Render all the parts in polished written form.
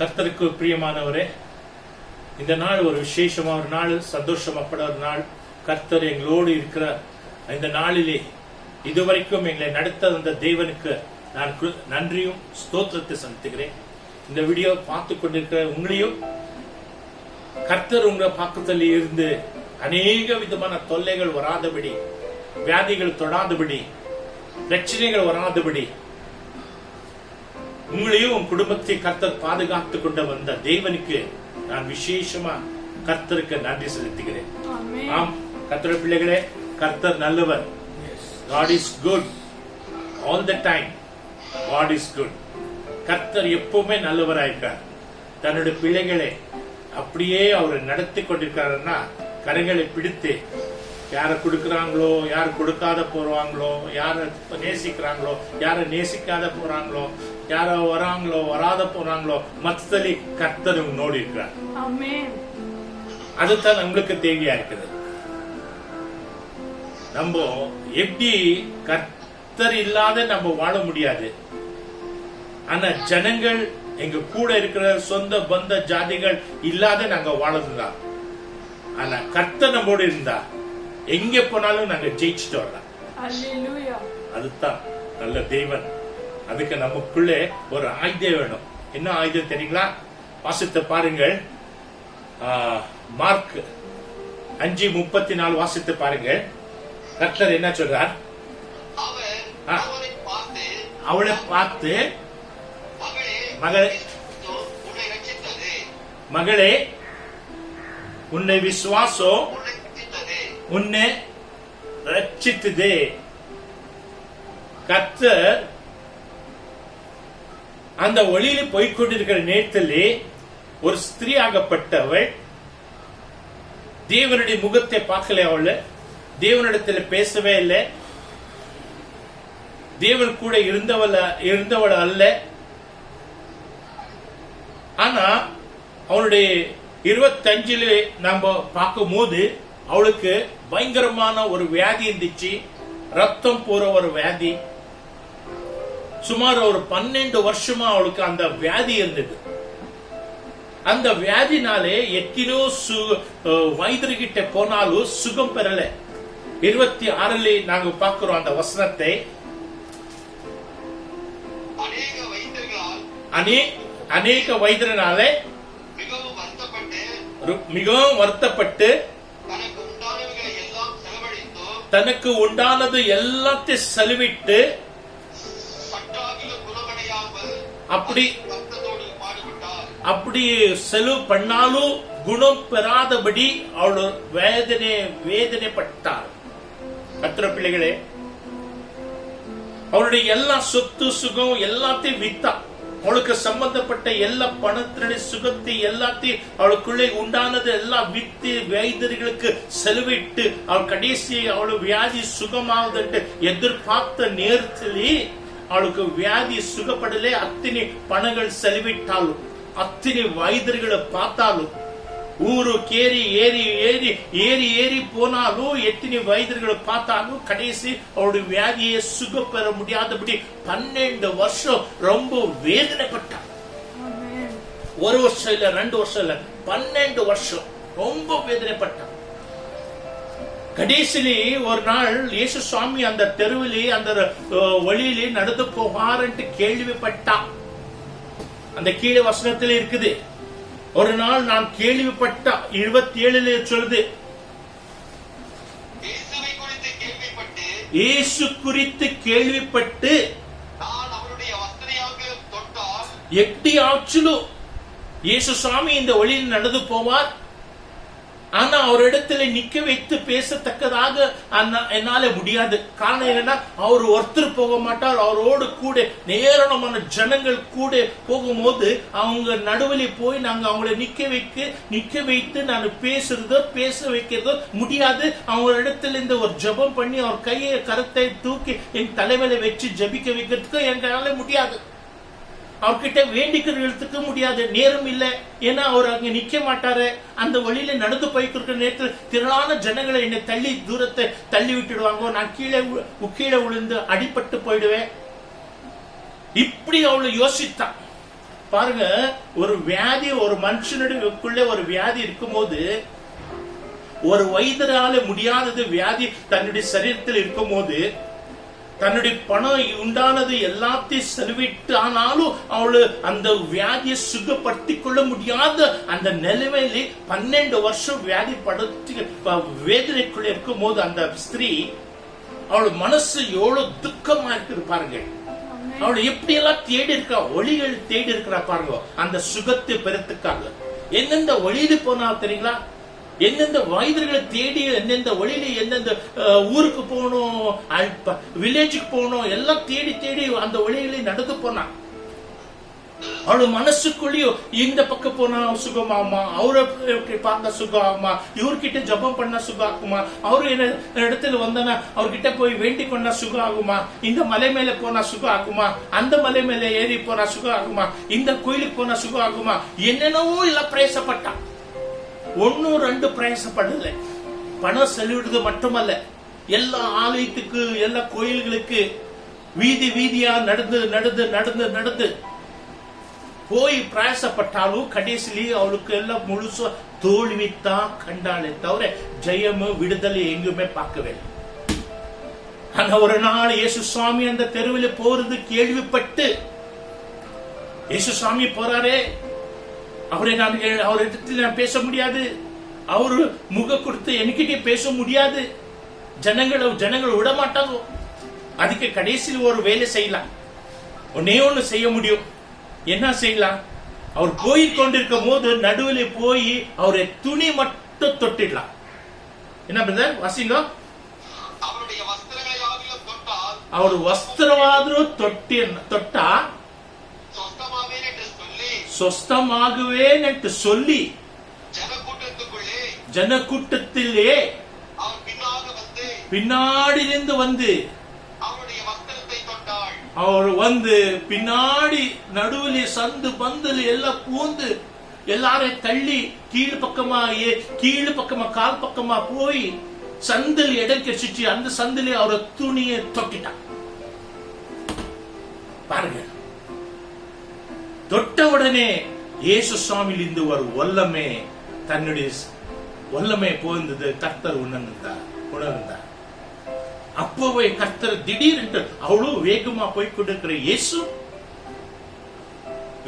கர்த்தருக்கு பிரியமானவரே, இந்த நாள் ஒரு விசேஷமான ஒரு நாள், சந்தோஷமப்பட ஒரு நாள். கர்த்தர் எங்களோடு இருக்கிற இந்த நாளிலே இதுவரைக்கும் எங்களை நடத்த வந்த தேவனுக்கு நான் நன்றியும் ஸ்தோத்திரத்தை செலுத்துகிறேன். இந்த வீடியோ பார்த்து கொண்டிருக்கிற உங்களையும் கர்த்தர் உங்க பக்கத்தில் இருந்து அநேக விதமான தொல்லைகள் வராதபடி, வியாதிகள் தொடாதபடி, பிரச்சனைகள் வராதபடி உங்களையும் உன் குடும்பத்தை கர்த்தர் பாதுகாத்து கொண்டு வந்த தேவனுக்கு நான் விசேஷமா கர்த்தருக்கு நன்றி செலுத்துகிறேன். ஆம் கர்த்தர் பிள்ளைகளே, கர்த்தர் நல்லவர். God is good all the time. God is good. கர்த்தர் எப்பவுமே நல்லவராயிருக்கார். தன்னுடைய பிள்ளைகளை அப்படியே அவர் நடத்தி கொண்டிருக்காருன்னா, கரைகளை பிடித்து யாரை கொடுக்கிறாங்களோ, யார் கொடுக்காத போறாங்களோ, யார நேசிக்கிறாங்களோ, யார நேசிக்காத போறாங்களோ, யார வராங்களோ வராத போறாங்களோ, மத்தலி கர்த்தர் நோடி இருக்கிறார். அதுதான் நம்மளுக்கு தேவையா இருக்குது. நம்ம எப்படி கர்த்தர் இல்லாத நம்ம வாழ முடியாது. ஆனா ஜனங்கள் எங்க கூட இருக்கிற சொந்த பந்த ஜாதிகள் இல்லாத நாங்க வாழதுதான். ஆனா கர்த்தர் நம்மோடு இருந்தா எங்க போனாலும் நாங்க ஜெயிச்சுட்டு வரலாம். அதுதான் நல்ல தேவன். அதுக்கு நமக்குள்ளே ஒரு ஆயுதம் வேணும். என்ன ஆயுதம் தெரியுங்களா? வாசித்து பாருங்கள். மார்க் 5:34 வாசித்து பாருங்கள். கர்த்தர் என்ன சொல்றார்? அவளை பார்த்து, மகளே உன்னை விசுவாசம் உன்னை ரட்சித்ததே. கர்த்தர் அந்த வழியில் போய்கொண்டிருக்கிற நேரத்திலே ஒரு ஸ்திரீ ஆகப்பட்டவள் தேவனுடைய முகத்தை பார்க்கல. அவள் தேவனிடத்தில் பேசவே இல்லை. தேவன் கூட இருந்தவள் அல்ல. ஆனா அவனுடைய 25 நாம பார்க்கும் போது அவளுக்கு பயங்கரமான ஒரு வியாதி இருந்துச்சு. ரத்தம் போற ஒரு வியாதி. சுமார் ஒரு 12 வருஷமா அவளுக்கு அந்த வியாதி இருந்தது. அந்த வியாதினாலே எத்தனோ வைத்தியர்கிட்ட போனாலும் சுகம் பெறல. 26 நாங்க பார்க்கிறோம் அந்த வசனத்தை. அநேக வைத்தியனாலே மிகவும் வருத்தப்பட்டு தனக்கு உண்டானது எல்லாத்தையும் செலவிட்டு அப்படி செலவு பண்ணாலும் குணம் பெறாதபடி அவள் வேதனைப்பட்டார். கர்த்தர் பிள்ளைகளே, அவளுடைய எல்லா சொத்து சுகம் எல்லாத்தையும் வித்தா. அவளுக்கு சம்பந்தப்பட்ட எல்லா பணத்தினுடைய சுகத்தை எல்லாத்தையும் அவளுக்குள்ளே உண்டானது எல்லாம் வித்து வைத்தியர்களுக்கு செலவிட்டு அவள் கடைசி அவளு வியாதி சுகமாவதுட்டு எதிர்பார்த்த நேரத்திலே அவளுக்கு வியாதி சுகப்படலே. அத்தனை பணங்கள் செலவிட்டாலும், அத்தனை வைத்தியர்களை பார்த்தாலும், ஊரு கேரி ஏறி ஏறி ஏறி ஏறி போனாலும், எத்தனை வைத்தியர்களை பார்த்தாலும் கடைசி அவருடைய வியாதியை சுகம் பெற முடியாதபடி 12 வருஷம் ரொம்ப வேதனைப்பட்டார். 1 வருஷம் இல்ல, 2 வருஷம் இல்ல, 12 வருஷம் ரொம்ப வேதனைப்பட்டார். கடைசியிலே ஒரு நாள் இயேசு சுவாமி அந்த தெருவிலே அந்த வழியிலே நடந்து போவார்ன்ட்டு கேள்விப்பட்டான். அந்த கீழே வசனத்தில் இருக்குது. ஒரு நாள் நான் கேள்விப்பட்ட 27 சொல்லுது, இயேசு குறித்து கேள்விப்பட்டு எப்படி ஆச்சுலும் இயேசு சுவாமி இந்த வழியில் நடந்து போவார். ஆனா அவர் இடத்துல நிக்க வைத்து பேசத்தக்கதாக என்னால முடியாது. காரணம் என்னன்னா, அவர் ஒருத்தர் போக மாட்டார். அவரோடு கூட நேரமான ஜனங்கள் கூட போகும்போது அவங்க நடுவில் போய் நாங்க அவங்களை நிக்க வைத்து நான் பேச வைக்கிறதோ முடியாது. அவங்க இடத்துல இந்த ஒரு ஜபம் பண்ணி அவர் கையை கரத்தை தூக்கி என் தலைமையில வச்சு ஜபிக்க வைக்கிறதுக்கு எங்களால முடியாது. அவர்கிட்ட வேண்டிக்கிறதுக்கு முடியாது, நேரம் இல்ல. ஏன்னா அவர் அங்க நிக்க மாட்டாரு. அந்த வழியில நடந்து போய்க்கிற நேரத்தில் திரளான ஜனங்களை என்னை தள்ளி தூரத்தை தள்ளி விட்டுடுவாங்க. நான் கீழே விழுந்து அடிபட்டு போயிடுவேன். இப்படி அவளை யோசித்தான். பாருங்க, ஒரு வியாதி, ஒரு மனுஷனுடைய ஒரு வியாதி இருக்கும்போது, ஒரு வைத்தியரால முடியாதது வியாதி தன்னுடைய சரீரத்தில் இருக்கும் போது, தன்னுடைய பணம் உண்டானது எல்லாத்தையும் செலவிட்டு ஆனாலும் அவளு அந்த வியாதியை சுகப்படுத்தி கொள்ள முடியாத அந்த நிலைமையில 12 வருஷம் வியாதி படுத்தி வேதனைக்குள்ள இருக்கும் போது அந்த ஸ்திரீ அவளோட மனசு எவ்வளவு துக்கமா இருக்குது பாருங்க. அவளை எப்படி எல்லாம் தேடி இருக்கா, ஒளிகள் தேடி இருக்கிறா பாருங்க அந்த சுகத்தை பெறத்துக்காக. எந்தெந்த வழியில போனா தெரியுங்களா, எந்தெந்த வைத்தியர்களை தேடி, எந்தெந்த வழியில எந்தெந்த ஊருக்கு போகணும், வில்லேஜுக்கு போகணும், எல்லாம் தேடி தேடி அந்த வழிகளை நடந்து போனான். அவளு மனசுக்குள்ளேயும் இந்த பக்கம் போனா சுகமாகுமா, அவரை பார்த்த சுகமாகுமா, இவர்கிட்ட ஜபம் பண்ணா சுகமாகுமா, அவரு என்ன இடத்துல வந்தானா அவர்கிட்ட போய் வேண்டிக் கொண்டா சுகம் ஆகுமா, இந்த மலை மேல போனா சுகம் ஆகுமா, அந்த மலை மேல ஏறி போனா சுகம் ஆகுமா, இந்த கோயிலுக்கு போனா சுகம் ஆகுமா, என்னென்னவோ எல்லாம் பிரயாசப்பட்டான். 1-2 பிரயாசப்படல. பணம் செலவிடுறது மட்டுமல்ல, எல்லா ஆலயத்துக்கு, எல்லா கோயில்களுக்கு வீதி வீதியா நடந்து நடந்து நடந்து நடந்து போய் பிரயாசப்பட்டாலும் கடைசியிலேயே அவளுக்கு எல்லாம் முழுசா தோல்வித்தான் கண்டாலே தவிர ஜெயம் விடுதலை எங்குமே பார்க்கவே. ஆனா ஒரு நாள் இயேசு சுவாமி அந்த தெருவில் போறது கேள்விப்பட்டு, இயேசு சுவாமி போறாரே, அவரிடத்தில் நான் பேச முடியாது, அவரு முக கொடுத்து என்கிட்ட பேச முடியாது, ஜனங்கள் விட மாட்டாங்க. அதுக்கு கடைசியில் ஒரு வேலை செய்யலாம், ஒன்னு செய்ய முடியும். என்ன செய்யலாம்? அவர் போய் கொண்டிருக்கும் போது நடுவில் போய் அவரை துணி மட்டும் தொட்டிடலாம். என்ன பிரதர் வாசிங்க? அவர் வஸ்திரவாதிரம் தொட்டா சொஸ்தமாகுவேன் என்று சொல்லி ஜனக்கூட்டத்திலே பின்னாடிலிருந்து வந்து அவர் வந்து பின்னாடி நடுவில் சந்து பந்துல எல்லாம் பூந்து எல்லாரையும் தள்ளி கீழ் பக்கமா கால் பக்கமா போய் சந்தில் இடம் கிடைச்சிச்சு. அந்த சந்திலே அவர் துணியை தொட்டிட்டான் பாருங்க. தொட்ட உடனே இயேசு சுவாமியில் இருந்து ஒரு வல்லமே, தன்னுடைய வல்லமே போயிருந்தது. கர்த்தர் உணர்ந்தார். அப்போவே கர்த்தர் திடீரென்று அவ்வளவு வேகமா போய் கொண்டிருக்கிற இயேசு,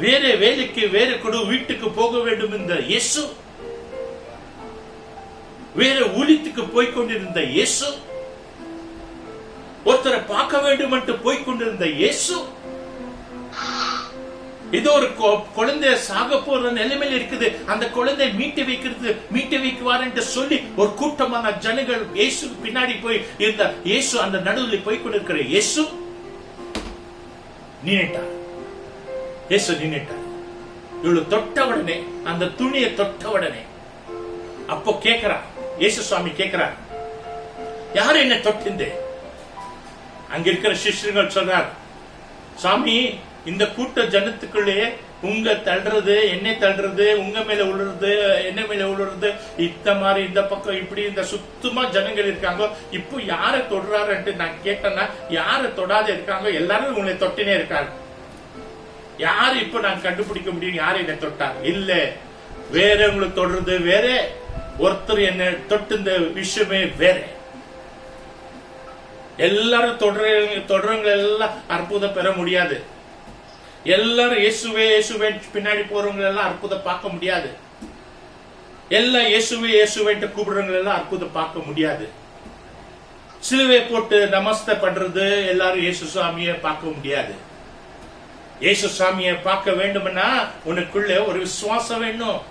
வேற வேலைக்கு வேற வீட்டுக்கு போக வேண்டும் என்ற இயேசு, வேற ஊழியத்துக்கு போய்கொண்டிருந்த இயேசு, ஒருத்தரை பார்க்க வேண்டும் என்று போய்கொண்டிருந்த இயேசு, ஏதோ ஒரு குழந்தை சாக போற நிலைமையில் இருக்குது, அந்த குழந்தை மீட்டு வைக்குவார் என்று சொல்லி ஒரு கூட்டமான ஜனங்கள் இயேசு பின்னாடி போய் இருந்த இயேசு, அந்த நடுவில் போய் கொண்டிருக்கிற இயேசு நினைட்டார். இவ்வளவு தொட்ட உடனே, அந்த துணியை தொட்ட உடனே, அப்போ கேட்கிறார் இயேசு சுவாமி, கேட்கிறார், யாரு என்ன தொட்டிந்து? அங்க இருக்கிற சிஷ்யர்கள் சொல்றார், சாமி, இந்த கூட்ட ஜனத்துக்குள்ளே உங்க தள்ளுறது, என்னை தள்ளுறது, உங்க மேல விழுறது, என்ன மேல விழுறது, இந்த பக்கம் இப்படி இந்த சுத்தமா ஜனங்கள் இருக்காங்க. இப்போ யார தொடுறாரு நான் கேட்டேன்னா, யார தொடாத இருக்காங்க, எல்லாரும் உங்களை தொட்டினே இருக்காங்க. யாரு இப்ப நான் கண்டுபிடிக்க முடியும் யாரு என்னை தொட்டார்? இல்ல, வேற உங்களுக்கு தொடுறது வேற, ஒருத்தர் என்ன தொட்டு இந்த விஷயமே வேற. எல்லாரும் தொடர்றவங்க எல்லாம் அற்புதம் பெற முடியாது. எல்லாரும் இயேசுவே பின்னாடி போறவங்க எல்லாம் அற்புதம் பார்க்க முடியாது. எல்லாம் இயேசுவே கூப்பிடுறவங்க எல்லாம் அற்புதம் பார்க்க முடியாது. சிலுவை போட்டு நமஸ்தே பண்றது எல்லாரும் இயேசு சாமியை பார்க்க முடியாது. இயேசு சாமியை பார்க்க வேண்டும்னா உனக்குள்ள ஒரு விசுவாசம் வேணும்.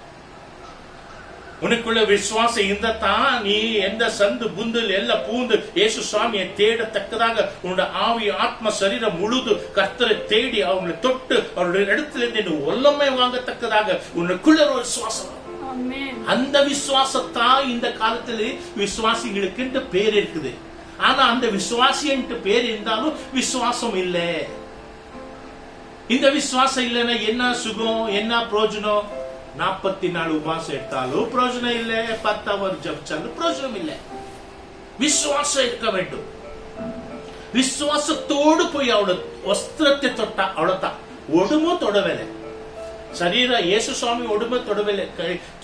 உனக்குள்ள விசுவாசம் இருந்தாதான் நீ எந்த சந்து புந்தில் எல்லாம் பூந்து இயேசு சுவாமியை தேடத்தக்கதாக உன்னோட ஆவி ஆத்ம சரீரம் முழுது கர்த்தரை தேடி அவங்களை தொட்டு அவருடைய இடத்துல இருந்து வல்லமை வாங்கத்தக்கதாக உனக்குள்ள ஒரு விசுவாசம். அந்த விசுவாசத்தான் இந்த காலத்துல விசுவாசிகளுக்கு பேர் இருக்குது. ஆனா அந்த விசுவாசி பேர் இருந்தாலும் விசுவாசம் இல்லை. இந்த விசுவாசம் இல்லைன்னா என்ன சுகம், என்ன பிரயோஜனம்? 44 உபவாசம் எடுத்தாலும் பிரயோஜனம் இல்லை, 10 அவர் ஜபிச்சாலும் பிரயோஜனம் இல்லை. விசுவாசம் இருக்க வேண்டும். விசுவாசத்தோடு போய் அவளோட வஸ்திரத்தை தொட்டா, அவ்வளவுதான். ஒடுமோ தொடவேலை. சரீர இயேசு சுவாமி உடம்பை தொடவில்லை.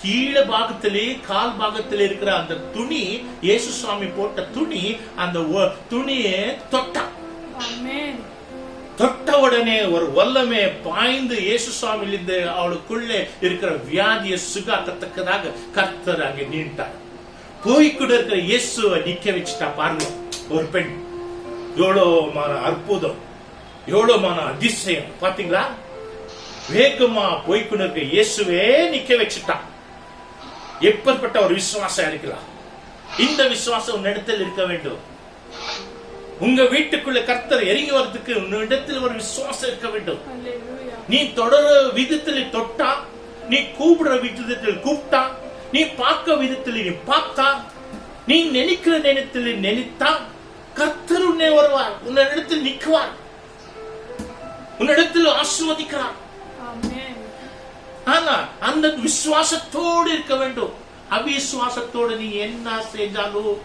கீழே பாகத்திலே கால் பாகத்திலே இருக்கிற அந்த துணி, இயேசு சுவாமி போட்ட துணி, அந்த துணியை தொட்டான். தொட்ட உடனே ஒரு வல்லமே பாய்ந்து இயேசு சுவாமியிலிருந்து அவளுக்குள்ளே இருக்கிற வியாதியை சுகாக்கத்தக்கதாக கர்த்தர் அங்கே நீண்டார். போய்கூட இருக்கிற இயேசுவை நிக்க வச்சுட்டா. பாருங்க, ஒரு பெண், எவ்வளவுமான அற்புதம், எவ்வளவுமான அதிசயம் பாத்தீங்களா? வேகமா போய்கொண்டு இருக்க இயேசுவே நிக்க வச்சுட்டான். எப்பேற்பட்ட ஒரு விசுவாசம் இருக்கலாம்! இந்த விசுவாசம் உன்னிடத்தில் இருக்க வேண்டும். உங்க வீட்டுக்குள்ள கர்த்தர் இறங்கி வர்றதுக்கு உன்னிடத்தில் ஒரு விசுவாசம் இருக்க வேண்டும். நீ தொடர விதத்தில் தொட்டா, நீ கூப்பிடுற விதத்தில் கூப்பிட்டா, நீ பார்க்க விதத்தில் நீ பார்த்தா, நீ நினைக்கிற நேரத்தில் நினைத்தா, கர்த்தர் உன்னை வருவார், உன்னிடத்தில் நிற்குவார், உன்னிடத்தில் ஆசீர்வதிக்கிறார். ஆனா அந்த விசுவாசத்தோடு இருக்க வேண்டும். அவிசுவாசத்தோடு நீ என்ன செஞ்சாலும்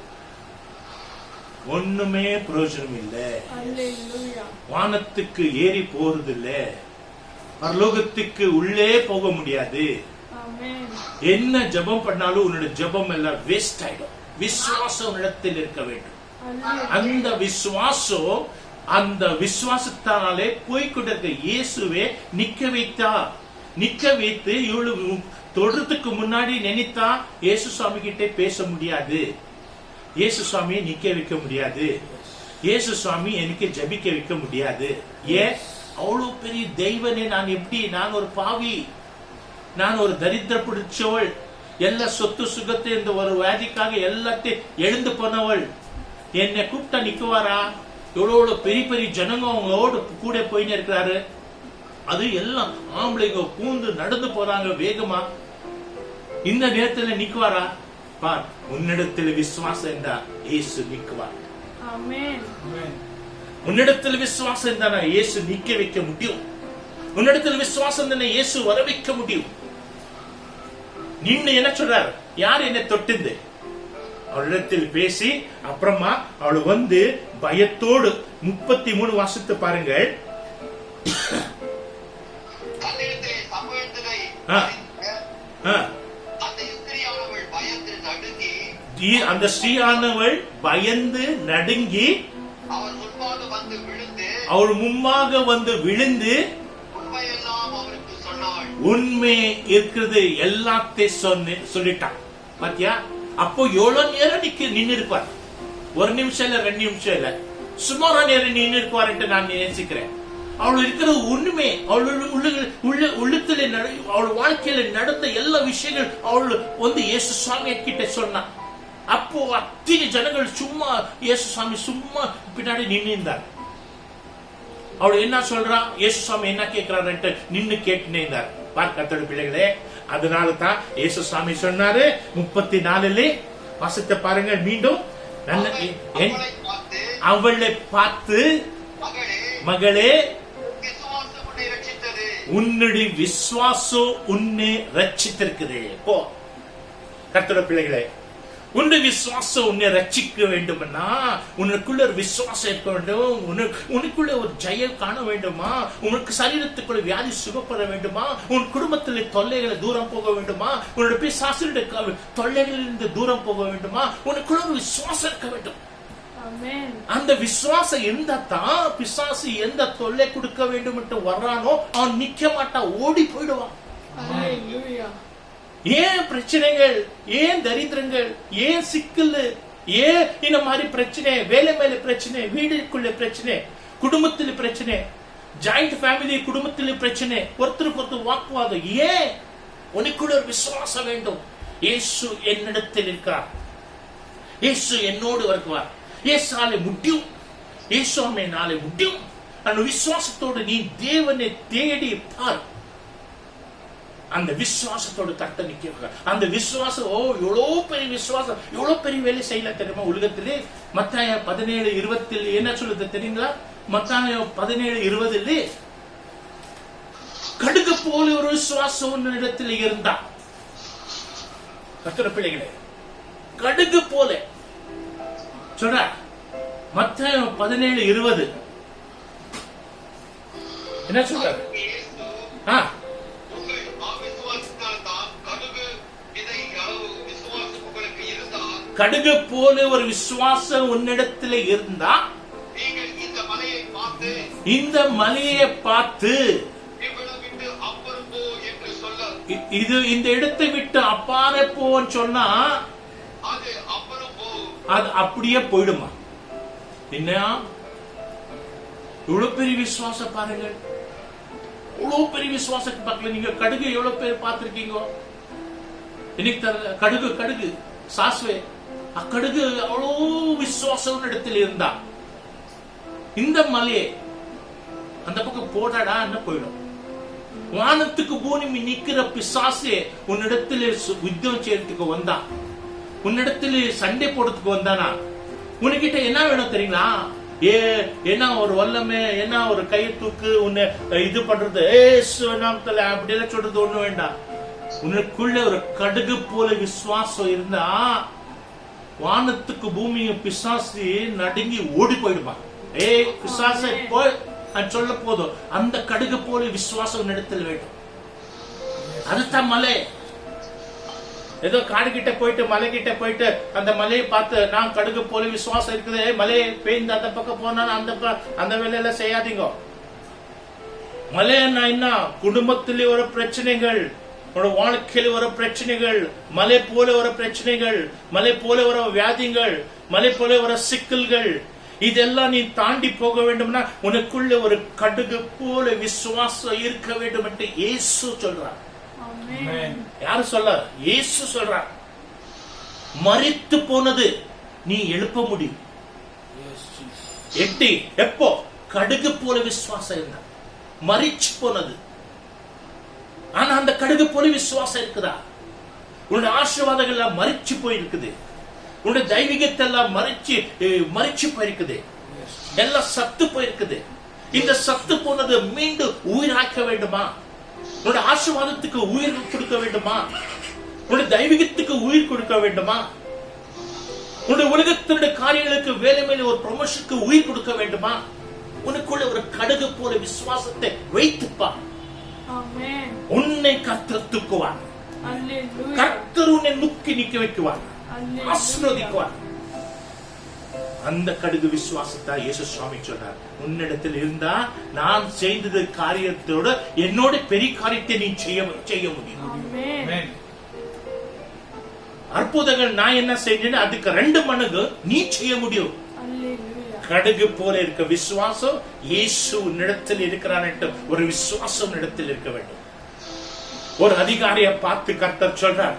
ஒண்ணுமே பிரயோஜனம் இல்லை. வானத்துக்கு ஏறி போறது இல்ல, பரலோகத்துக்கு உள்ளே போக முடியாது. என்ன ஜெபம் பண்ணாலும் உன்னோட ஜெபம் எல்லாம் வேஸ்ட் ஆயிடும். விசுவாசம் உன்னிடத்தில் இருக்க வேண்டும். அந்த விசுவாசம், அந்த விசுவாசத்தாலே போய்கொண்டிருக்க இயேசுவே நிக்க வைத்தா. நிக்க வைத்து இவ்வளவு தொடுறதுக்கு முன்னாடி நினைத்தா இயேசு சுவாமி கிட்ட பேச முடியாது, இயேசு சுவாமியை நிக்க வைக்க முடியாது, இயேசு சுவாமி எனக்கு ஜபிக்க வைக்க முடியாது. ஏன்? அவ்வளவு பெரிய தெய்வனே நான் எப்படி? நான் ஒரு பாவி, நான் ஒரு தரித்திர பிடிச்சவள், எல்லா சொத்து சுகத்தை இந்த ஒரு வியாதிக்காக எல்லாத்தையும் எழுந்து போனவள். என்னை கூப்பிட்டா நிக்குவாரா? எவ்வளவு பெரிய பெரிய ஜனங்க அவங்களோடு கூட போயின்னு இருக்கிறாரு. அது எல்லாம் ஆம்பளைங்க பூந்து நடந்து போறாங்க வேகமா. இந்த நேரத்தில் நிக்குவாரா? பார், உன்னிடத்தில் விசுவாசம் இருந்தா இயேசு நிக்குவார். உன்னிடத்தில் விசுவாசம் இருந்தா இயேசு நிக்க வைக்க முடியும். உன்னிடத்தில் விசுவாசம் இருந்தா இயேசு வர வைக்க முடியும். நின்னு என்ன சொல்றாரு? யார் என்னை தொட்டுந்து அவளிடத்தில் பேசி அப்புறமா அவள் வந்து பயத்தோடு 33 வருஷத்து பாருங்கள். அந்த ஸ்ரீயானவள் பயந்து நடுங்கி அவள் முன்பாக வந்து விழுந்து உண்மை இருக்கிறது எல்லாத்தையும் சொல்லிட்டான். பாத்தியா? அப்போ எவ்வளவு நேரம் நின்று இருப்பார்? ஒரு நிமிஷம் இல்ல, 2 நிமிஷம் இல்ல, சுமாரா நேரம் நின்று இருப்பார் என்று நான் நினைச்சுக்கிறேன். அவள் இருக்கிற உண்மை, உள்ளத்துல அவள் வாழ்க்கையில நடந்த எல்லா விஷயங்கள் அவள் வந்து இயேசு சுவாமி கிட்ட சொன்னான். அப்போ அத்தனை ஜனங்கள் சும்மா இயேசு சுவாமி சும்மா பின்னாடி நின்றார். அவள் என்ன சொல்றா? இயேசு சுவாமி என்ன கேட்கிறாரு நின்னு கேட்டுனே இருந்தார். கர்த்தருடைய பிள்ளைகளே, அதனால தான் இயேசு சுவாமி சொன்னாரு 34 வசனத்தை பாருங்க மீண்டும். அவளை பார்த்து, மகளே, உன்னுடைய விசுவாசம் உன்னை ரட்சித்திருக்குது. போ. கர்த்தருடைய பிள்ளைகளே, உன்னுடைய விசுவாசம் உன்னை ரட்சிக்க வேண்டும்னா உனக்குள்ள ஒரு விசுவாசம் இருக்க வேண்டும். உனக்குள்ள ஒரு ஜெயம் காண வேண்டுமா? உனக்கு சரீரத்துக்குள்ள வியாதி சுகப்பட வேண்டுமா? உன் குடும்பத்தில் தொல்லைகளை தூரம் போக வேண்டுமா? உன்னோட பிசாசுடைய தொல்லைகளிலிருந்து தூரம் போக வேண்டுமா? உனக்குள்ள ஒரு விசுவாசம் இருக்க வேண்டும். அந்த விசுவாசம் இருந்தா தான் பிசாசு எந்த தொல்லை கொடுக்க வேண்டும் என்று வர்றானோ அவன் நிக்க மாட்டான், ஓடி போயிடுவான். ஏன் பிரச்சனைகள், ஏன் தரித்திரங்கள், ஏன் சிக்கல், ஏன் இந்த மாதிரி பிரச்சனை, வேலை மேல பிரச்சனை, வீடுக்குள்ள பிரச்சனை, குடும்பத்தில் பிரச்சனை, ஜாயிண்ட் ஃபேமிலி குடும்பத்தில் பிரச்சனை, ஒருத்தருக்கு ஒருத்தர் வாக்குவாதம். ஏன்? உனக்குள்ள ஒரு விசுவாசம் வேண்டும். இயேசு என்னிடத்தில் இருக்கிறார், இயேசு என்னோடு வருவார், இயேசுவாலே முடியும், இயேசுவாமே நாளை முடியும். அந்த விசுவாசத்தோடு நீ தேவனை தேடி பார். அந்த விசுவாசத்தோடு கர்த்தர் நிக்க. அந்த விசுவாசம், எவ்வளவு பெரிய விசுவாசம், எவ்வளவு பெரிய வேலை செய்யல தெரியுமா உலகத்திலே? மத்தாய 17:20 என்ன சொல்லுது தெரியுங்களா? மத்தாய 17:20 கடுகு போல ஒரு விசுவாசம் இடத்தில் இருந்தா. கர்த்தருடைய பிள்ளைகளே, கடுகு போல சொல்ற. மத்தாய 17:20 என்ன சொல்றாரு? கடுகு போல ஒரு விசுவாசம் உன்னிடத்தில் இருந்தா நீங்கள் இந்த மலையை பார்த்து இந்த மலையை பார்த்து இவ்விடம் விட்டு அப்புறம் போ என்று சொல்ல இது இந்த இடத்தை விட்டு அப்பாற போன்னு சொன்னா அது அப்புறம் போ, அது அப்படியே போயிடுமா? என்ன இவ்வளவு பெரிய விசுவாசம் பாருங்கள், இவ்வளவு பெரிய விசுவாசத்துக்கு பார்க்கல. நீங்க கடுகு எவ்வளவு பேர் பார்த்திருக்கீங்க? இன்னைக்கு தர கடுகு கடுகு சாஸ்வே அக்கடுகு அவ்வளோ விசுவாசம் இடத்தில் இருந்தா இந்த மலையை அந்த பக்கம் போடாடா என்ன போயிடும். வானத்துக்கு பூமி நிக்கிற பிசாசே உன்னிடத்தில் யுத்தம் செய்யறதுக்கு வந்தா, உன்னிடத்தில் சண்டை போடுறதுக்கு வந்தானா, உனக்கிட்ட என்ன வேணும் தெரியுங்களா? என்ன ஒரு வல்லமே, என்ன ஒரு கை தூக்கு, உன்னை இது பண்றது நாமத்துல அப்படி எல்லாம் சொல்றது ஒண்ணு வேண்டாம். உனக்குள்ள ஒரு கடுகு போல விசுவாசம் இருந்தா வானத்துக்கு பூமியும் பிசாசு நடுங்கி ஓடி போயிடுமா. பிசாச போய் சொல்ல போதும், அந்த கடுகு போல விசுவாசம் இடத்தில் வேண்டும். அதுதான் மலை. ஏதோ காடு கிட்ட போயிட்டு மலை கிட்ட போயிட்டு அந்த மலையை பார்த்து நான் கடுகு போல விசுவாசம் இருக்குது, மலையை பெய்ந்து அந்த பக்கம் போனா அந்த வேலையில செய்யாதீங்க. மலைன்னா என்ன? குடும்பத்திலே ஒரு பிரச்சனைகள், வாழ்க்கையில் வர பிரச்சனைகள், மலை போல வர பிரச்சனைகள், மலை போல வர வியாதிகள், மலை போல வர சிக்கல்கள், இதெல்லாம் நீ தாண்டி போக வேண்டும்னா உனக்குள்ள ஒரு கடுகு போல விசுவாசம் இருக்க வேண்டும் என்று இயேசு சொல்றார். யாரு சொல்ல? இயேசு சொல்றார். மரித்து போனது நீ எழுப்ப முடியும். எப்போ? கடுகு போல விசுவாசம் இருந்தா. மரிச்சு போனது, ஆனா அந்த கடுகு போல விசுவாசம் இருக்குதா? உன்னுடைய ஆசீர்வாதங்கள் எல்லாம் மறிச்சு போயிருக்குது, உன்னுடைய தெய்வீகத்தை எல்லாம் மறிச்சு போயிருக்குது, எல்லாம் சத்து போயிருக்குது. இந்த சத்து போனது மீண்டும் உயிராக்க வேண்டுமா? உன்னுடைய ஆசீர்வாதத்துக்கு உயிர் கொடுக்க வேண்டுமா? உன்னுடைய தெய்வீகத்துக்கு உயிர் கொடுக்க வேண்டுமா? உன்னுடைய உலகத்தினுடைய காரியங்களுக்கு வேலை மேல ஒரு ப்ரொமோஷனுக்கு உயிர் கொடுக்க வேண்டுமா? உனக்குள்ள ஒரு கடுகு போல விசுவாசத்தை வைத்துப்பா. உன்னை கர்த்தர் தூக்குவார். கர்த்தர் உன்னை நுக்கி நிக்க வைக்குவார், ஆசீர்வதிக்குவார். அந்த கடுகு விசுவாசத்தை இயேசு சுவாமி சொல்றார். உன்னிடத்தில் இருந்தா நான் செய்தது காரியத்தோட என்னோட பெரிய காரியத்தை நீ செய்ய முடியும். அற்புதங்கள் நான் என்ன செஞ்சேன்னு அதுக்கு 2 மடங்கு நீ செய்ய முடியும். கடுகு போல இருக்க விசுவாசம், இயேசு உன்னிடத்தில் இருக்கிறான் ஒரு விசுவாசம் இடத்தில் இருக்க வேண்டும். ஒரு அதிகாரியை பார்த்து கர்த்தர் சொல்றார்,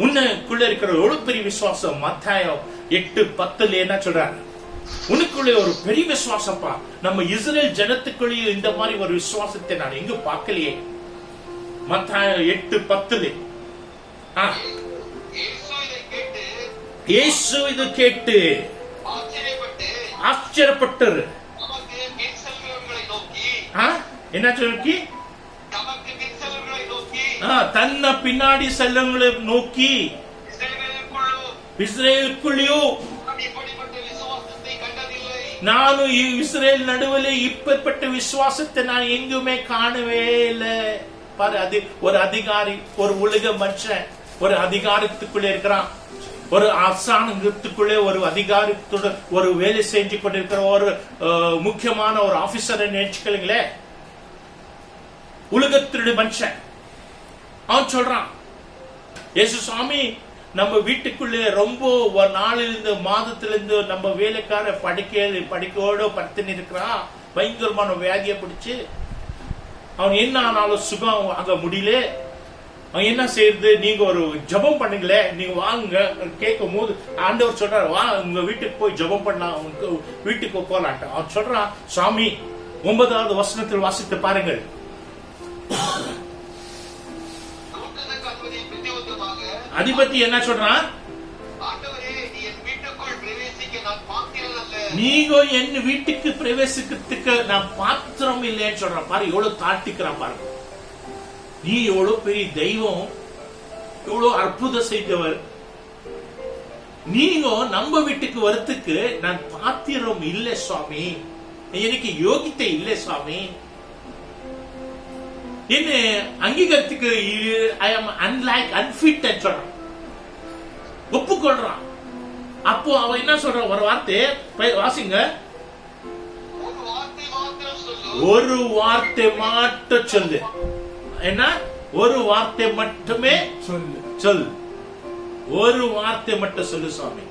உன்னுக்குள்ள இருக்கிற ஒரு பெரிய விசுவாசம். மத்தாயம் 8:10 என்ன சொல்றாரு? உனக்குள்ள ஒரு பெரிய விசுவாசப்பா. நம்ம இஸ்ரேல் ஜனத்துக்குள்ளேயே இந்த மாதிரி ஒரு விசுவாசத்தை நான் எங்க பார்க்கலையே. மத்தாயம் 8:10 இயேசு இது கேட்டு ஆச்சரியப்பட்டாரு. என்ன சொல்லி? தன்னை பின்னாடி செல்லங்களை நோக்கி இஸ்ரேலுக்குள்ளேயோ நானும் இஸ்ரேல் நடுவில் இப்பேற்பட்ட விசுவாசத்தை நான் எங்குமே காணவே இல்லை. பாரு, அது ஒரு அதிகாரி, ஒரு உலக மனுஷன் ஒரு அதிகாரத்துக்குள்ளே இருக்கிறான். ஒரு அரசாங்கத்துக்குள்ளே ஒரு அதிகாரத்தோட ஒரு வேலை செஞ்சு கொண்டிருக்கிற ஒரு முக்கியமான ஒரு ஆபீசரை நினைச்சுக்கலீங்களே. உலகத்தினுடைய மனுஷன் அவன் சொல்றான், இயேசு சுவாமி நம்ம வீட்டுக்குள்ளே ரொம்ப ஒரு நாளிலிருந்து மாதத்திலிருந்து நம்ம வேலைக்கார படிக்கையோட படுத்துன்னு இருக்கிறான். பயங்கரமான வியாதியை பிடிச்சு அவன் என்ன ஆனாலும் சுகம் ஆக முடியல. அவன் என்ன செய்யறது? நீங்க ஒரு ஜபம் பண்ணுங்களே, நீங்க வாங்க கேட்கும் போது ஆண்டவர் சொல்றாரு, வா உங்க வீட்டுக்கு போய் ஜபம் பண்ணலாம், உங்க வீட்டுக்கு போலாட்ட. அவன் சொல்றான், சுவாமி 9வது வசனத்தில் வாசித்து பாருங்கள். அதிபதி என்ன சொல்றான்? நீங்க என் வீட்டுக்கு பிரவேசிக்கிறதுக்கு நான் பாத்திரம் இல்லைன்னு சொல்றான். பாரு எவ்வளவு தாழ்த்திக்கிறான் பாருங்க. நீ எவ்வளவு பெரிய தெய்வம், எவ்வளவு அற்புதம் செய்தவர், நீங்க நம்ம வீட்டுக்கு வரத்துக்கு நான் பாத்திரம் இல்லை சுவாமி, எனக்கு யோகித்தை இல்லை சுவாமி, என்ன அங்கீகாரத்துக்கு ஐ அம் அன்லைக் அன்ஃபிட் சொல்றான், ஒப்புக்கொள்றான். அப்போ அவ என்ன சொல்ற ஒரு வார்த்தை வாசிங்க. ஒரு வார்த்தை மாத்திரம் சொல்லு. ஒரு வார்த்தை மட்டும் சொல்லு. என்ன? ஒரு வார்த்தை மட்டுமே சொல்லு. ஒரு வார்த்தை மட்டும் சொல்லு சுவாமி,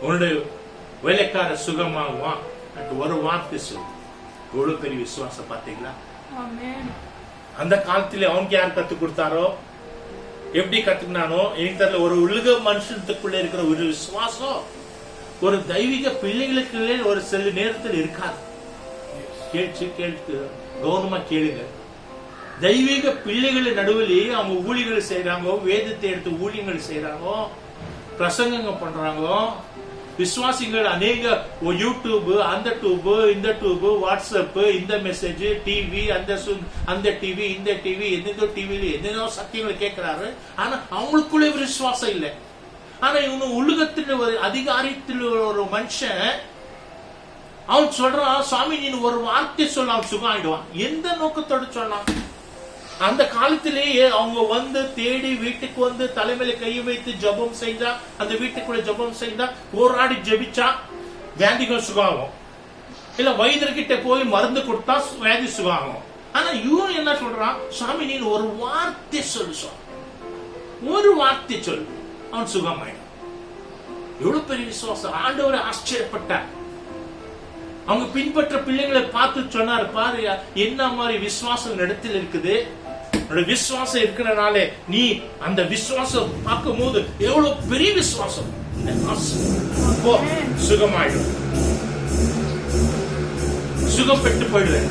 உன்னுடைய வேலைக்கார சுகமாகுவான். ஒரு வார்த்தை சொல்லு. எவ்வளவு பெரிய விசுவாசம் பாத்தீங்களா? அந்த காலத்துல அவனுக்கு யார் கத்து கொடுத்தாரோ, எப்படி கத்துக்கினானோ எனக்கு தெரியல. ஒரு உலக மனுஷத்துக்குள்ள இருக்கிற ஒரு விசுவாசம் ஒரு தெய்வீக பிள்ளைகளுக்குள்ளே ஒரு சில நேரத்தில் இருக்காது. கேட்டு கவனமா கேளுங்க. தெய்வீக பிள்ளைகள் நடுவிலே அவங்க ஊழியர்கள் செய்யறாங்க, வேதத்தை எடுத்து ஊழியங்கள் செய்யறாங்க, பிரசங்கங்க பண்றாங்க. விசுவாசிகள் அநேக யூடியூப், அந்த டியூப், இந்த டியூப், வாட்ஸ்அப், இந்த மெசேஜ், டிவி, அந்த டிவி, இந்த டிவி, எந்தெந்தோ டிவில எந்தெந்தோ சத்தியங்களை கேட்கிறாரு. ஆனா அவங்களுக்குள்ளே விசுவாசம் இல்லை. ஆனா இவங்க உலகத்தில் ஒரு அதிகாரத்தில் ஒரு மனுஷன் அவன் சொல்றான், சுவாமி நீ ஒரு வார்த்தை சொல்ல அவன் சுகம் ஆயிடுவான். எந்த நோக்கத்தோடு சொன்னான்? அந்த காலத்திலேயே அவங்க வந்து தேடி வீட்டுக்கு வந்து தலைமையில கையை வைத்து ஜபம் செஞ்சா, அந்த வீட்டுக்குள்ள ஜபம் செஞ்சா, போராடி ஜபிச்சா வியாதிகள் சுகாகும். இல்ல வைத்தியர்கிட்ட போய் மருந்து கொடுத்தா வியாதி சுகாகும். ஆனா இவன் என்ன சொல்றான், சுவாமி நீ ஒரு வார்த்தை சொல்லு சுவாமி, ஒரு வார்த்தை சொல்லு அவன் சுகமாயிடும். எவ்வளவு பெரிய விசுவாசம்! ஆண்டவரை ஆச்சரியப்பட்டார். அவங்க பின்பற்ற பிள்ளைங்களை பார்த்து சொன்னாரு, பாரு என்ன மாதிரி விசுவாசம் இடத்தில் இருக்குது. விசுவாசம் இருக்கிறனாலே நீ அந்த விசுவாசம் பார்க்கும் போது எவ்வளவு பெரிய விசுவாசம், சுகமாயிடும், சுகம் பெற்று போயிடுவேன்.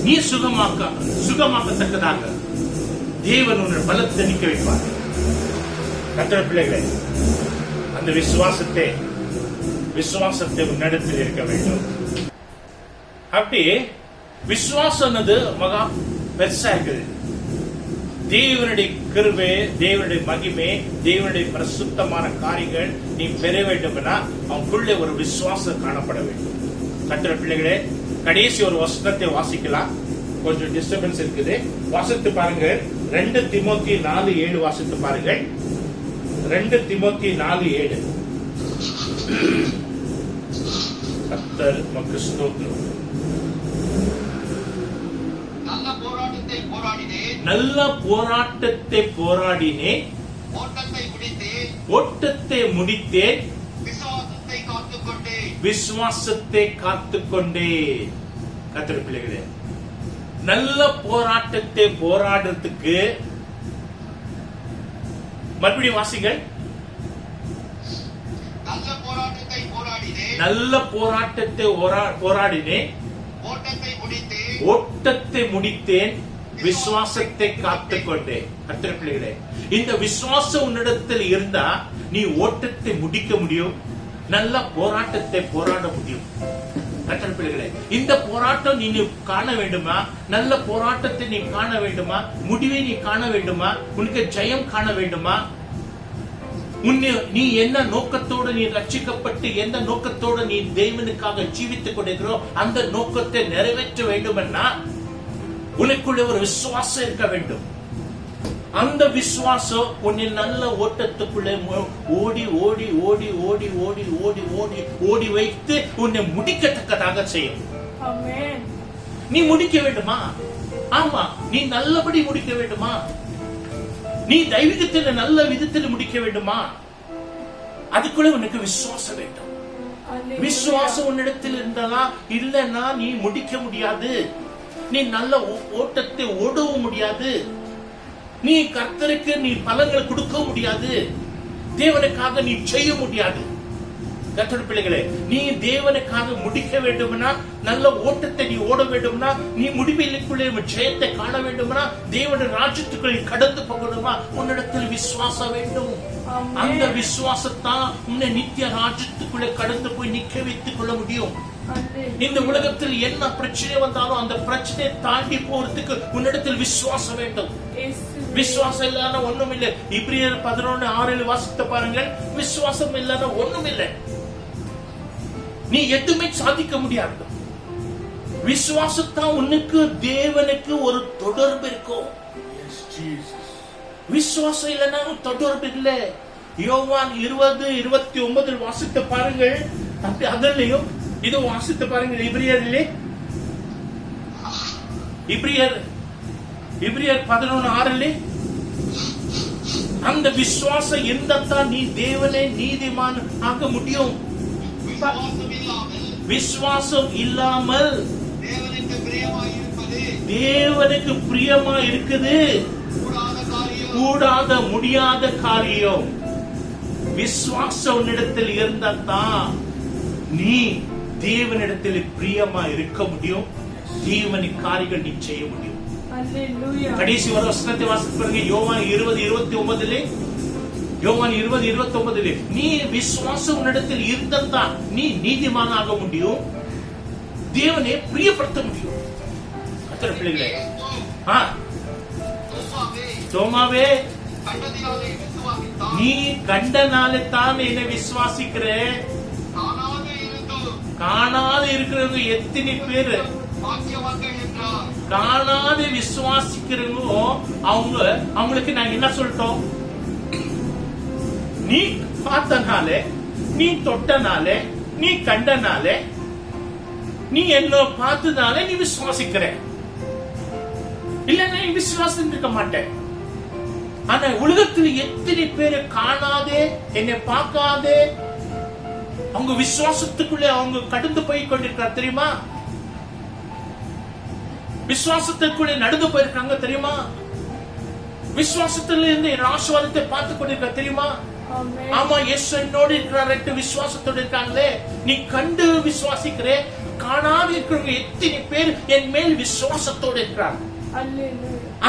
நீ சுகமாக்கத்தக்கதாக தேவன் உன்னை பலத்தை நிற்க வைப்பார். கர்த்தருடைய பிள்ளைகளே, அந்த விசுவாசத்தை உன்னிடத்தில் இருக்க வேண்டும். அப்படி விசுவாசம் மகா பெருசா இருக்குது. தேவனுடைய கிருபை, தேவனுடைய மகிமை, தேவனுடைய பிரசுத்தமான காரியங்கள் நீ பெற வேண்டும்னா அவனுக்குள்ளே ஒரு விசுவாசம் காணப்பட வேண்டும். கர்த்தருடைய பிள்ளைகளே, கடைசி ஒரு வசனத்தை வாசிக்கலாம். கொஞ்சம் டிஸ்டர்பன்ஸ் இருக்குது, வாசித்து பாருங்க. 2 தீமோத்தேயு 4:7 வாசித்து பாருங்கள். 2 தீமோத்தேயு 4:7. கர்த்தர் உமக்கு ஸ்தோத்திரம். நல்ல போராட்டத்தை போராடினேன், ஓட்டத்தை முடித்தேன், விசுவாசத்தை காத்துக்கொண்டேன். கர்த்தருடைய பிள்ளைகளே, நல்ல போராட்டத்தை போராடுறதுக்கு மறுபடியும் வாசிங்கள். நல்ல போராட்டத்தை போராடினேன், ஓட்டத்தை முடித்தேன், விசுவாசத்தை காத்துக்கொண்டேன். கர்த்தருடைய பிள்ளைகளே, இந்த விசுவாசம் உன்னிடத்தில் இருந்தா நீ ஓட்டத்தை முடிக்க முடியும், நல்ல போராட்டத்தை போராட முடியும். கர்த்தருடைய பிள்ளைகளே, இந்த போராட்டம் நீ காண வேண்டுமா? நல்ல போராட்டத்தை நீ காண வேண்டுமா? முடிவை நீ காண வேண்டுமா? உனக்கு ஜெயம் காண வேண்டுமா? நீ என்ன நோக்கத்தோடு நீ ரட்சிக்கப்பட்டு எந்த நோக்கத்தோடு நீ தேவனுக்காக ஜீவித்துக் கொண்டிருக்கிறோ அந்த நோக்கத்தை நிறைவேற்ற வேண்டும்னா உனக்குள்ள ஒரு விசுவாசம் இருக்க வேண்டும். அந்த விசுவாசம் உன்னை நல்ல ஓட்டத்துக்குள்ளே ஓடி ஓடி ஓடி ஓடி ஓடி ஓடி ஓடி ஓடி வைத்து உன்னை முடிக்கத்தக்கதாக செய்யும். நீ முடிக்க வேண்டுமா? ஆமா, நீ நல்லபடி முடிக்க வேண்டுமா? நீ தெய்வீகத்தில் நல்ல விதத்தில் முடிக்க வேண்டுமா? அதுக்குள்ள உனக்கு விசுவாசம் வேண்டும். விசுவாசம் உன்னிடத்தில் இருந்தா இல்லைன்னா நீ முடிக்க முடியாது. நீ நல்ல ஓட்டத்தை ஓடவும் முடியாது. நீ கர்த்தருக்கு நீ பலன்கள் கொடுக்க முடியாது. தேவனுக்காக நீ செய்ய முடியாது. கர்த்தருடைய பிள்ளைகளே, நீ தேவனுக்காக முடிக்க வேண்டும்னா, நல்ல ஓட்டத்தை நீ ஓட வேண்டும்னா, நீ முடிவிலுக்குள்ளே ஜெயத்தை காண வேண்டும்னா, தேவனுடைய ராஜ்யத்துக்குள்ளே கடந்து போகணுமா, உன்னிடத்தில் விசுவாசம் வேண்டும். அந்த விசுவாசத்தான் உன்னை நித்திய ராஜ்யத்துக்குள்ளே கடந்து போய் நிக்க வைத்துக் கொள்ள முடியும். இந்த உலகத்தில் என்ன பிரச்சனை வந்தாலும் அந்த பிரச்சனையை தாண்டி போறதுக்கு உன்னிடத்தில் விசுவாசம் வேண்டும். விசுவாசம் இல்லாத ஒண்ணும் இல்லை. இப்ரியர் 11:6 வாசித்து பாருங்கள். விசுவாசம் இல்லாத ஒண்ணும் இல்லை. நீ எதுவுமே சாதிக்க முடியாது. விசுவாசத்தான் உனக்கு தேவனுக்கு ஒரு தொடர்பு இருக்கும். விசுவாசம் இல்லைன்னா தொடர்பு இல்லை. யோவான் 20:29 வாசித்து பாருங்கள். அப்படி அதுலயும் இது வாசித்து பாருங்கள். இப்ரியர் 11:6 அந்த விசுவாசம் இருந்தால் நீ தேவனே நீதிமான் ஆக முடியும். விசுவாசம் இல்லாமல் தேவனுக்கு பிரியமா இருக்குது கூடாத முடியாத காரியம். விசுவாசம் உன்னிடத்தில் இருந்தால் நீ தேவனிடத்தில் பிரியமா இருக்க முடியும். தேவனின் காரியங்கள் நீ செய்ய முடியும். கடைசி ஒரு வசனத்தை வாசித்து பாருங்க. யோவான் 20:29 யோவான் 20:29 நீ விசுவாசம் உன்னிடத்தில் இருந்தால் நீ நீதிமான் ஆக முடியும், தேவனை பிரியப்படுத்த முடியும். அத்தனை பிள்ளைகளே, தோமாவே நீ கண்டனாலே தான் என்னை விசுவாசிக்கிற. காணாத இருக்கிறவங்க எத்தனை பேரு காணாத விசுவாசிக்கிறவங்க அவங்களுக்கு நான் என்ன சொல்லிட்டோம்? நீ பார்த்தனாலே, நீ தொட்டனாலே, நீ கண்டனாலே, நீ என்ன பார்த்தனாலே நீ விசுவாசிக்கிற. இல்ல நீ விசுவாசம் இருக்க மாட்டேன். ஆனா உலகத்தில் எத்தனை பேரை காணாதே, என்னை பார்க்காதே, அவங்க விசுவாசத்துக்குள்ளே அவங்க கடந்து போய் கொண்டிருக்கார் தெரியுமா? விசுவாசத்துக்குள்ளே நடந்து போயிருக்காங்க தெரியுமா? விசுவாசத்துல இருந்து என் ஆசீர்வாதத்தை பார்த்து கொண்டிருக்க தெரியுமா? ஆமா, இயேசு என்னோடு இருக்கிறார் விசுவாசத்தோடு இருக்காங்களே. நீ கண்டு விசுவாசிக்கிறே, காணாது இருக்கிறவங்க எத்தனை பேர் என் மேல் விசுவாசத்தோடு இருக்கிறாங்க.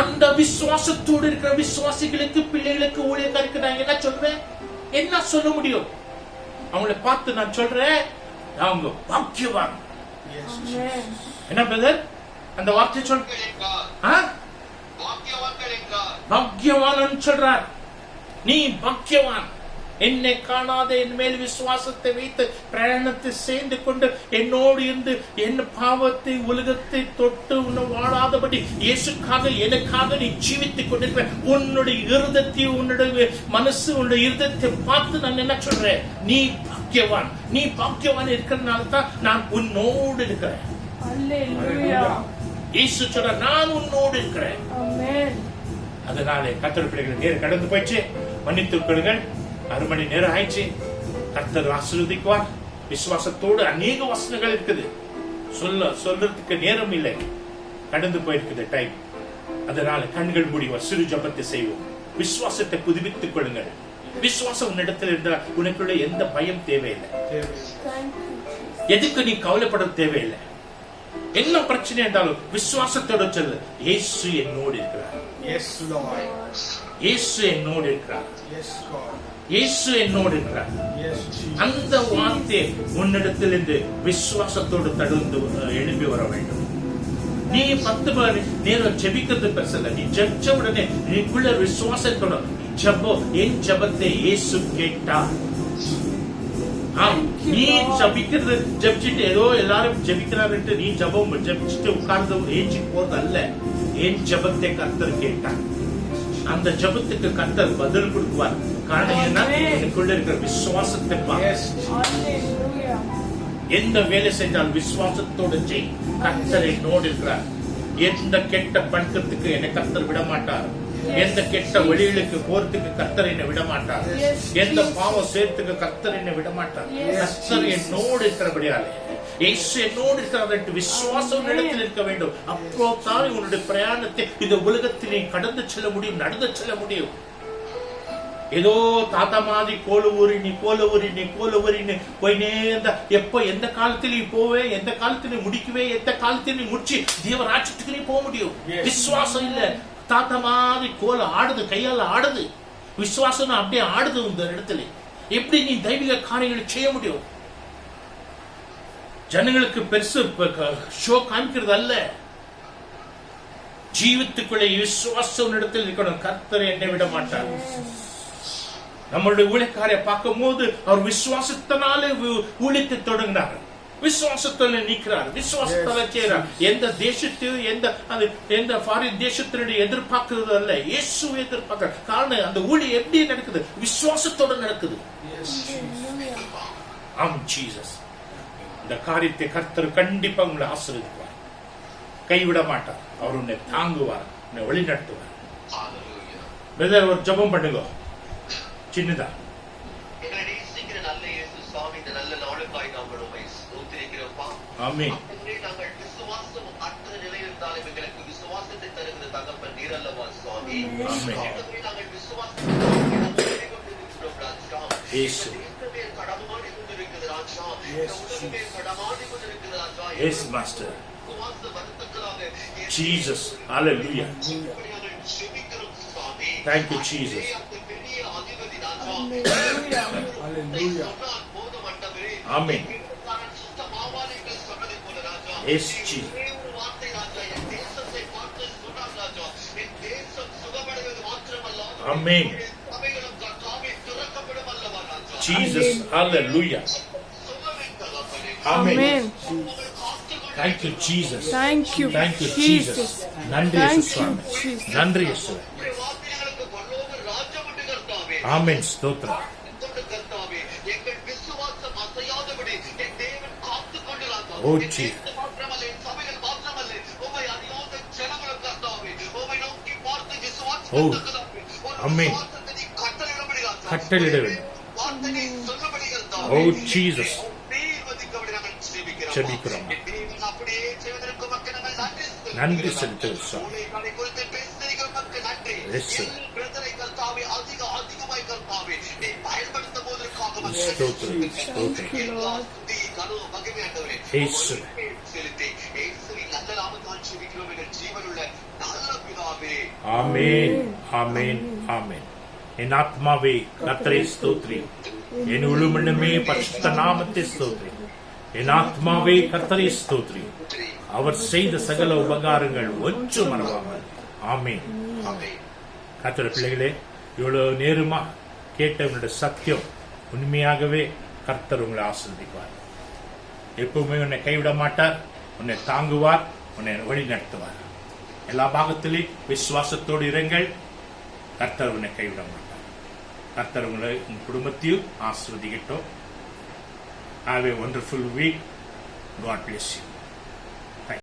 அந்த விசுவாசத்தோடு இருக்கிற விசுவாசிகளுக்கு, பிள்ளைகளுக்கு, ஊழியக்காருக்கு நான் என்ன சொல்றேன்? என்ன சொல்ல முடியும்? அவங்களை பார்த்து நான் சொல்றேன், அவங்க பாக்கியவான். என்ன பிரதர் அந்த வார்த்தை சொல்? பாக்கியவான் சொல்றார். நீ பாக்கியவான். என்னை காணாத என் மேல் விசுவாசத்தை வைத்து பிரயாணத்தை சேர்ந்து கொண்டு என்னோடு இருந்து என் பாவத்தை உலகத்தை தொட்டு உன்னை வாழாதபடி இயேசுக்காக எனக்காக நீ ஜீவித்துக் கொண்டிருப்ப. உன்னுடைய இருதயத்தை, உன்னுடைய மனசு, உன்னுடைய இருதயத்தை பார்த்து நான் என்ன சொல்றேன்? நீ பாக்கியவான். நீ பாக்கியவான் இருக்கிறதுனால தான் நான் உன்னோடு இருக்கிறேன். இயேசு சொல்ற, நான் உன்னோடு இருக்கிறேன். அதனாலே கர்த்தர் பிள்ளைகள் நேரம் கடந்து போயிடுச்சு, மன்னித்துக் கொள்ளுங்கள். 1/2 மணி நேரம் ஆயிடுச்சு. கர்த்தர் ஆசீர்வதிக்குவார். விசுவாசத்தோடு அநேக வசனங்கள் இருக்குது, சொல்றதுக்கு நேரம் இல்லை, கடந்து போயிருக்குது டைம். அதனால கண்கள் மூடி சிறு ஜெபத்தை செய்வோம். விசுவாசத்தை புதுப்பித்துக் கொள்ளுங்கள். விசுவாசம் உன்னிடத்தில் இருந்தால் உனக்குள்ள எந்த பயம் தேவையில்லை. எதுக்கு நீ கவலைப்பட தேவையில்லை. என்ன பிரச்சனை என்றாலும் விசுவாசத்தோட சொல்லு, இயேசு என்னோடு இருக்கிறார். இயேசு என்னோடு இருக்கிறார். இயேசு என்னோடு இருக்கிறார். அந்த வார்த்தை உன்னிடத்திலிருந்து விசுவாசத்தோடு தடுந்து எழுப்பி வர வேண்டும். நீ 10 மணி நேரம் ஜெபிக்கிறது பெருசல்ல. நீ ஜெபிச்ச உடனே நீக்குள்ள விசுவாசத்தோட ஜெபம், என் ஜெபத்தை இயேசு கேட்டார். நீ ஜபிக்கிறது ஜபிச்சுட்டு ஏதோ எல்லாரும் ஜபிக்கிறாரு நீ ஜபம் ஜபிச்சுட்டு உட்கார்ந்து ஏஞ்சி போறது அல்ல. என் ஜபத்தை கர்த்தர் கேட்டார். அந்த ஜபத்துக்கு கர்த்தர் பதில் கொடுக்குவார். காரணம் என்ன? எனக்குள்ள இருக்கிற விசுவாசத்தை எந்த வேலை செஞ்சால் விசுவாசத்தோடு செய். கர்த்தர் என்னோடு இருக்கிறார். எந்த கெட்ட பழக்கத்துக்கு என்னை கர்த்தர் விட மாட்டார். எந்த கெட்ட வழிகளுக்கு போறதுக்கு கர்த்தர் என்னை விட மாட்டார். எந்த பாவம் சேர்த்துக்கு கர்த்தர் என்னை விட மாட்டார். கர்த்தர் என்னோடு இருக்கிறபடியாலே, இயேசு என்னோடு இருக்கிற விசுவாசம் இடத்தில் இருக்க வேண்டும். அப்போதான் உன்னுடைய பிரயாணத்தை இந்த உலகத்திலே கடந்து செல்ல முடியும், நடந்து செல்ல முடியும். ஏதோ தாத்தா மாதிரி கோல ஊறின்னு போயினே இருந்தா எப்ப எந்த காலத்துல நீ போவே, எந்த காலத்துல நீ முடிக்கவே, எந்த காலத்துல நீ முடிச்சு தேவராட்சியத்துக்கு நீ போக முடியும். விசுவாசம் இல்ல, தாத்தா மாதிரி கோல ஆடுது, கையால ஆடுது. விசுவாசம் அப்படியே ஆடுது. இந்த இடத்துல எப்படி நீ தெய்வீக காரியங்களை செய்ய முடியும்? ஜனங்களுக்கு பெருசு ஷோ காமிக்கிறது அல்ல. ஜீவித்துக்குள்ளே விசுவாசம் இடத்தில் இருக்கணும். கர்த்தரை என்னை விட மாட்டார். நம்மளுடைய ஊழியக்காரை பார்க்கும் போது அவர் விசுவாசத்தினாலே ஊழியத்தை தொடங்கினார். விசுவாசத்துல நிற்கிறார், விசுவாசத்துல செய்றார். எந்த தேசத்தையும் எந்த ஃபாரின் தேசத்தினுடைய எதிர்பார்க்கிறது அல்ல, இயேசு எதிர்பார்க்கிறார். காரணம் அந்த ஊழியம் எப்படி நடக்குது? விசுவாசத்தோட நடக்குது. ஆம் ஜீசஸ். இந்த காரியத்தை கர்த்தர் கண்டிப்பா உங்களை ஆசீர்வதிப்பார், கைவிட மாட்டார். அவர் உன்னை தாங்குவார், உன்னை வழி நடத்துவார். Hallelujah. பிரதர், ஒரு ஜெபம் பண்ணுங்க சின்னதா. எங்களை நேசிக்கிற நல்ல இயேசு சுவாமி, இந்த நல்ல நாளுக்காய் நாங்கள் உம்மை ஸ்தோத்திரிக்கிறோம்ப்பா. ஆமென். ஆண்டவரே, நாங்கள் விசுவாசம் அற்ற நிலையில் இருந்தாலும் எங்களுக்கு விசுவாசத்தை தருகிற தகப்பன் நீர் அல்லவா சுவாமி. ஆமென். ஆண்டவரே, நாங்கள் விசுவாசத்தை கொண்டிருக்கிறோம் ராஜா. இயேசு. இந்த மேல் கடமாடி கொண்டிருக்கிறது ராஜா. இந்த உலகம் மேல் கடமாடி கொண்டிருக்கிறது ராஜா. Yes master. விசுவாச வருத்தங்களாக ஜீசஸ். ஹalleluya. நாங்கள் ஜெபிக்கிறோம் சுவாமி. Thank you, Jesus. அந்த பெரிய அதிபதி ராஜா. Hallelujah. சொன்னால் போதும் ஆண்டவரே. ஆமென். நான் சுத்தமாவான் என்று சொன்னதை போல ராஜா. Yes, Jesus. ஒரே ஒரு வார்த்தை ராஜா, என் தேசத்தை பார்த்து சொன்னார் ராஜா. என் தேசம் சுகமடைவது மாத்திரமல்லாது ஆமென். சபைகளும் கர்த்தாவே திறக்கப்படும் அல்லவா ராஜா. Jesus. Hallelujah. சுகமே தகப்பனே. Amen. உம்மை காத்துக்கொண்டு Thank you, Jesus. Thank you, Thank you, Jesus. Jesus. நன்றி Thank இயேசு you, சுவாமி. Jesus. நன்றி இயேசு. உம்முடைய வார்த்தைகளுக்கு பரலோக ராஜ்யம் உண்டு கர்த்தாவே. ஆமென். ஸ்தோத்திரம். கொண்டு கர்த்தாவே, எங்கள் விசுவாசம் அசையாதபடி என் தேவன் காத்துக் கொண்டு ராஜா. ஓ, என் ஜீ- தேசம் மாத்திரமல்ல, என் சபைகள் மாத்திரமல்ல, உம்மை அறியாத ஜனங்களும் கர்த்தாவே, உம்மை நோக்கி பார்த்து விசுவாசம் ஓ, கர்த்தாவே, ஒரு ஆமென். விசுவாசத்தை நீ கட்டளையிடும்படி ராஜா. கட்டளையிட ஒரு வேண்டும். வார்த்தை நீ சொல்லும்படி கர்த்தாவே. ஓ, ஜீசஸ். ஆசீர்வதிக்கும்படி நாங்கள் ஜெபிக்கிறோம். ஜெபிக்கிறோம். என் தேவன் அப்படியே செய்வதற்கு உமக்கு நாங்கள் நன்றி செலுத்துகிறோம் சுவாமி. ஊழியர்களை குறித்து பேசுகிறீர்கள் உமக்கு நன்றி. Yes, sir. என் பிரதரை கர்த்தாவே, அதிகமாய் கர்த்தாவே, நீ பயன்படுத்தும் போதற்காக உமக்கு ஸ்தோத்திரம். நன்றி. ஸ்தோத்திரம். எல்லா துதி, கனம், மகிமை ஆண்டவரே, இயேசு. உமக்கு செலுத்தி, இயேசுவின் நல்ல நாமத்தால் ஜெபிக்கிறோம் எங்கள் ஜீவனுள்ள நல்ல பிதாவே. ஆமென். ஆமென். ஆமென். என் ஆத்மாவே கர்த்தரை ஸ்தோத்திரி, என் உழுமண்ணமே பரிசுத்த நாமத்தை ஸ்தோத்திரி. என் ஆத்மாவே கர்த்தரை ஸ்தோத்திரி, அவர் செய்த சகல உபகாரங்கள் ஒன்று மறவாமல். ஆமென். ஆமென். கர்த்தருடைய பிள்ளைகளே, இவ்வளவு நேரமா கேட்ட உங்களுடைய சத்தியம் உண்மையாகவே கர்த்தர் உங்களை ஆசீர்வதிப்பார். எப்பவுமே உன்னை கைவிட மாட்டார், உன்னை தாங்குவார், உன்னை வழி நடத்துவார். எல்லா பாகத்திலையும் விசுவாசத்தோடு இருங்கள், கர்த்தர் உன்னை கைவிட மாட்டார். கர்த்தர் உங்களை உங்கள் குடும்பத்தையும் ஆசீர்வதிக்கட்டும். Have a wonderful week. God bless you.